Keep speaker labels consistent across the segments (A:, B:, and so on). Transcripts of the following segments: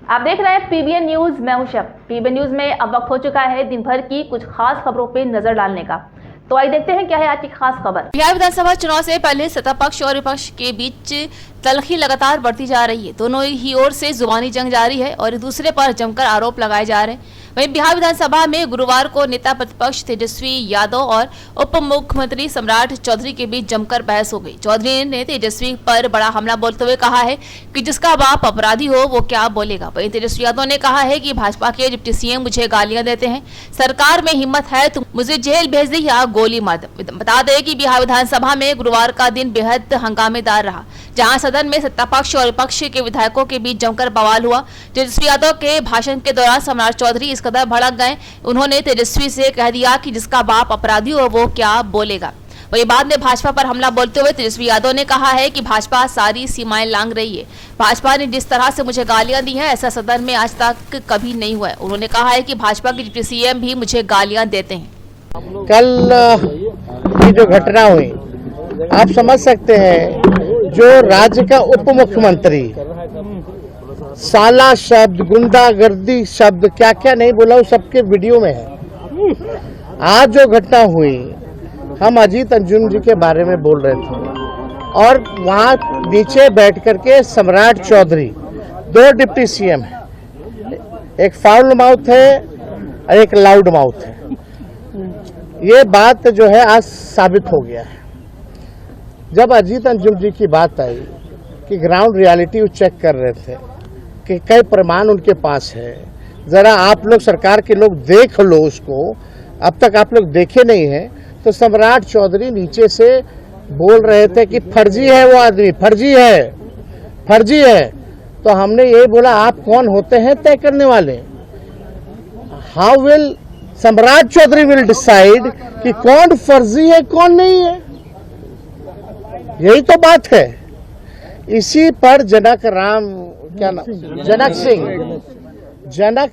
A: आप देख रहे हैं पीबीएन न्यूज। मैं हूं शब। पीबीएन न्यूज में अब वक्त हो चुका है दिन भर की कुछ खास खबरों पे नजर डालने का। तो आइए देखते हैं क्या है आज की खास खबर।
B: बिहार विधानसभा चुनाव से पहले सत्ता पक्ष और विपक्ष के बीच तलखी लगातार बढ़ती जा रही है। दोनों ही ओर से जुबानी जंग जारी है और एक दूसरे पर जमकर आरोप लगाए जा रहे हैं। वहीं बिहार विधानसभा में गुरुवार को नेता प्रतिपक्ष तेजस्वी यादव और उप मुख्यमंत्री सम्राट चौधरी के बीच जमकर बहस हो गई। चौधरी ने तेजस्वी पर बड़ा हमला बोलते हुए कहा है कि जिसका बाप अपराधी हो वो क्या बोलेगा। वहीं तेजस्वी यादव ने कहा है कि भाजपा के डिप्टी सीएम मुझे गालियां देते हैं, सरकार में हिम्मत है तो मुझे जेल भेज दे या गोली मार दे। बता दें कि बिहार विधानसभा में गुरुवार का दिन बेहद हंगामेदार रहा, जहां सदन में सत्ता पक्ष और विपक्ष के विधायकों के बीच जमकर बवाल हुआ। तेजस्वी यादव के भाषण के दौरान सम्राट चौधरी इस कदर भड़क गए, उन्होंने तेजस्वी से कह दिया कि जिसका बाप अपराधी हो वो क्या बोलेगा। वही बाद में भाजपा पर हमला बोलते हुए तेजस्वी यादव ने कहा है कि भाजपा सारी सीमाएं लांघ रही है। भाजपा ने जिस तरह से मुझे गालियां दी हैं ऐसा सदन में आज तक कभी नहीं हुआ है। उन्होंने कहा है कि भाजपा के डिप्टी सीएम भी मुझे गालियां देते हैं।
C: कल की जो घटना हुई आप समझ सकते हैं, जो राज्य का उप मुख्यमंत्री साला शब्द, गुंडागर्दी शब्द क्या क्या नहीं बोला वो सबके वीडियो में है। आज जो घटना हुई, हम अजीत अंजुम जी के बारे में बोल रहे थे और वहाँ नीचे बैठ करके सम्राट चौधरी, दो डिप्टी सीएम है, एक फाउल माउथ है और एक लाउड माउथ है। ये बात जो है आज साबित हो गया है। जब अजीत अंजुम जी की बात आई कि ग्राउंड रियलिटी चेक कर रहे थे कि कई प्रमाण उनके पास है, जरा आप लोग सरकार के लोग देख लो उसको, अब तक आप लोग देखे नहीं हैं, तो सम्राट चौधरी नीचे से बोल रहे थे कि फर्जी है वो आदमी, फर्जी है, फर्जी है। तो हमने यही बोला आप कौन होते हैं तय करने वाले? हाउ विल सम्राट चौधरी विल डिसाइड कि कौन फर्जी है कौन नहीं है? यही तो बात है। इसी पर जनक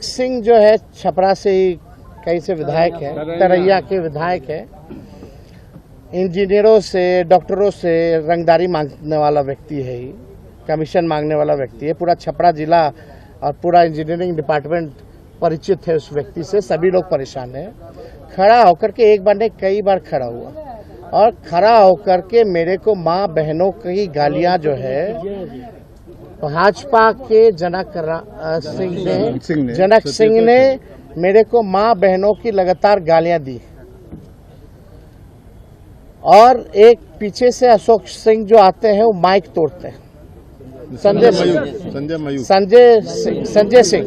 C: सिंह जो है छपरा से ही कहीं से विधायक है, तरैया के विधायक है, इंजीनियरों से डॉक्टरों से रंगदारी मांगने वाला व्यक्ति है, ही कमीशन मांगने वाला व्यक्ति है। पूरा छपरा जिला और पूरा इंजीनियरिंग डिपार्टमेंट परिचित है उस व्यक्ति से, सभी लोग परेशान हैं। खड़ा होकर के एक बार नहीं कई बार खड़ा हुआ और खड़ा होकर के मेरे को माँ बहनों की गालियां जो है भाजपा के जनक सिंह ने मेरे को माँ बहनों की लगातार गालियां दी। और एक पीछे से अशोक सिंह जो आते हैं वो माइक तोड़ते हैं, संजय सिंह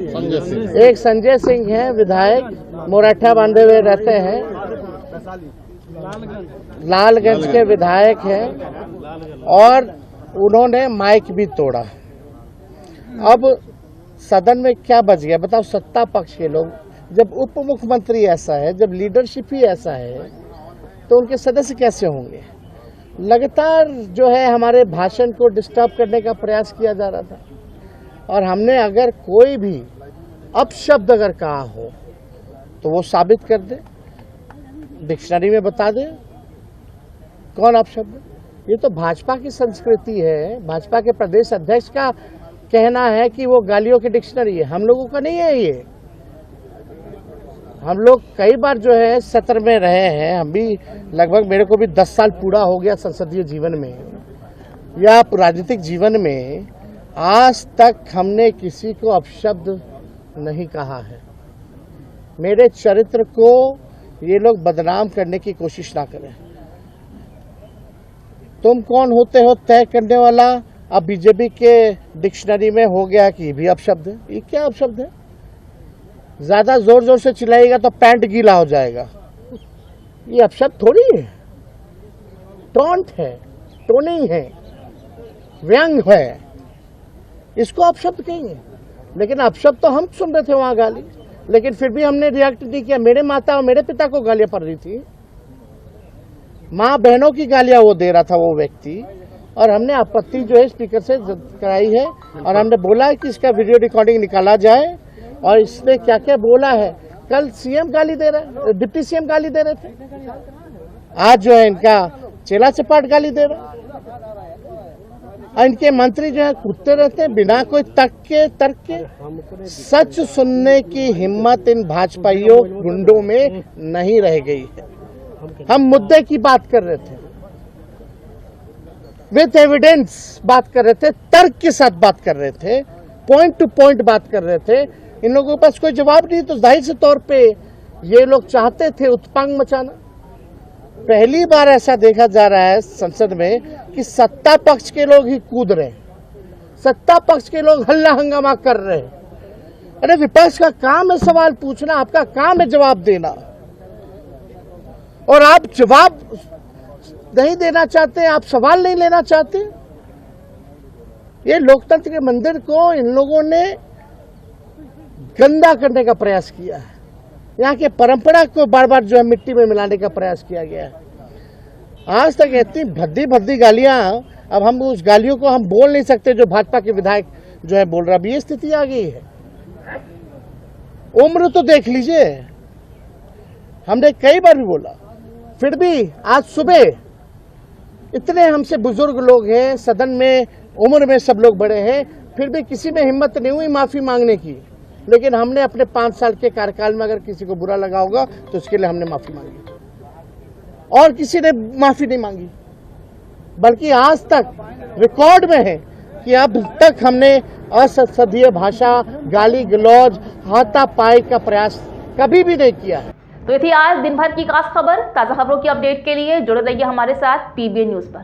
C: एक संजय सिंह है विधायक, मोराठा बांधे हुए रहते हैं, लालगंज के विधायक हैं, और उन्होंने माइक भी तोड़ा। अब सदन में क्या बच गया बताओ? सत्ता पक्ष के लोग, जब उप मुख्यमंत्री ऐसा है, जब लीडरशिप ही ऐसा है, तो उनके सदस्य कैसे होंगे? लगातार जो है हमारे भाषण को डिस्टर्ब करने का प्रयास किया जा रहा था। और हमने अगर कोई भी अपशब्द अगर कहा हो तो वो साबित कर दे, डिक्शनरी में बता दे कौन अपशब्द। ये तो भाजपा की संस्कृति है, भाजपा के प्रदेश अध्यक्ष का कहना है कि वो गालियों की डिक्शनरी है, हम लोगों का नहीं है ये। हम लोग कई बार जो है सत्र में रहे हैं, हम भी लगभग, मेरे को भी 10 साल पूरा हो गया संसदीय जीवन में या राजनीतिक जीवन में। आज तक हमने किसी को अपशब्द नहीं कहा है। मेरे चरित्र को ये लोग बदनाम करने की कोशिश ना करें। तुम कौन होते हो तय करने वाला? अब बीजेपी के डिक्शनरी में हो गया कि ये भी अपशब्द है। ये क्या अपशब्द है? ज्यादा जोर जोर से चिल्लाएगा तो पैंट गीला हो जाएगा। ये अपशब्द थोड़ी है, टॉन्ट है, टोनिंग है, व्यंग है, इसको अपशब्द कहेंगे। लेकिन अपशब्द तो हम सुन रहे थे वहां गाली, लेकिन फिर भी हमने रिएक्ट नहीं किया। मेरे माता और मेरे पिता को गालियां पड़ रही थी, माँ बहनों की गालियां वो दे रहा था वो व्यक्ति, और हमने आपत्ति जो है स्पीकर से कराई है और हमने बोला है कि इसका वीडियो रिकॉर्डिंग निकाला जाए और इसने क्या क्या बोला है। कल सीएम गाली दे रहे, डिप्टी सीएम गाली दे रहे थे, आज जो है इनका चेला चपाट गाली दे रहा। और इनके मंत्री जो है कूदते रहते हैं बिना कोई तर्क के। सच सुनने की हिम्मत इन भाजपाइयों गुंडों में नहीं रह गई है। हम मुद्दे की बात कर रहे थे, विथ एविडेंस बात कर रहे थे, तर्क के साथ बात कर रहे थे, पॉइंट टू पॉइंट बात कर रहे थे। इन लोगों के पास कोई जवाब नहीं, तो जाहिर से तौर पे ये लोग चाहते थे उत्पांग मचाना। पहली बार ऐसा देखा जा रहा है संसद में कि सत्ता पक्ष के लोग ही कूद रहे, सत्ता पक्ष के लोग हल्ला हंगामा कर रहे हैं। अरे विपक्ष का काम है सवाल पूछना, आपका काम है जवाब देना, और आप जवाब नहीं देना चाहते, आप सवाल नहीं लेना चाहते। ये लोकतंत्र के मंदिर को इन लोगों ने गंदा करने का प्रयास किया है। यहाँ के परंपरा को बार बार जो है मिट्टी में मिलाने का प्रयास किया गया है। आज तक इतनी भद्दी भद्दी गालियां, अब हम उस गालियों को हम बोल नहीं सकते जो भाजपा के विधायक जो है बोल रहा। अब ये स्थिति आ गई है। उम्र तो देख लीजिए, हमने कई बार भी बोला, फिर भी आज सुबह इतने हमसे बुजुर्ग लोग हैं सदन में, उम्र में सब लोग बड़े हैं, फिर भी किसी में हिम्मत नहीं हुई माफी मांगने की। लेकिन हमने अपने 5 साल के कार्यकाल में अगर किसी को बुरा लगा होगा तो उसके लिए हमने माफी मांगी, और किसी ने माफी नहीं मांगी। बल्कि आज तक रिकॉर्ड में है कि अब तक हमने असंसदीय भाषा, गाली गलौज, हाथापाई का प्रयास कभी भी नहीं किया है।
A: तो ये थी आज दिन भर की खास खबर। ताजा खबरों की अपडेट के लिए जुड़े रहिए हमारे साथ PBN न्यूज पर।